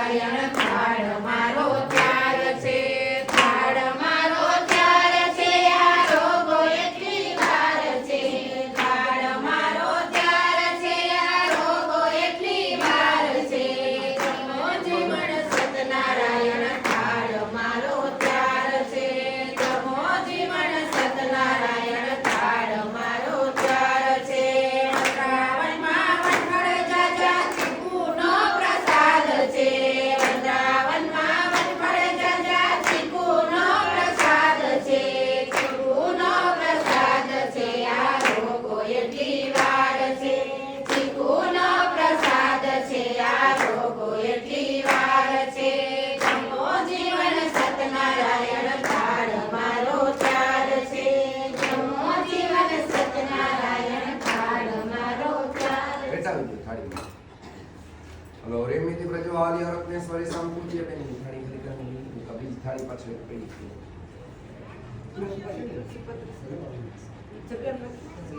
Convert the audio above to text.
નારાયણ થાળ મારો ચાર છે થાળ મારો ચાર છે આ રોગો એટલી વાર છે થાળ મારો ચાર છે આ રોગો એટલી વાર છે જમો જીવન સતનારાયણ થાળ મારો ચાર છે જમો જીવન સતનારાયણ થાળ મારો ચાર છે વૃંદાવનમાં વનફળ જાજા ચીકુનો પ્રસાદ છે વૃંદાવનમાં વનફળ જાજા ચીકુનો પ્રસાદ છે ચીકુનો પ્રસાદ છે આ રોગો એટલી વાર છે ચીકુનો પ્રસાદ છે આ રોગો એટલી વાર છે જમો જીવન સતનારાયણ થાળ મારો ચાર છે જમો જીવન સતનારાયણ થાળ મારો ચાર છે બેસાડજો થાળીમાં. હલો રેમિતિ પ્રજ્વાલી રત્નેશ્વરી સંપૂજ્ય બેની થાળી ખરી કરવાની કબીલ થાળી પાછળ પડી છે.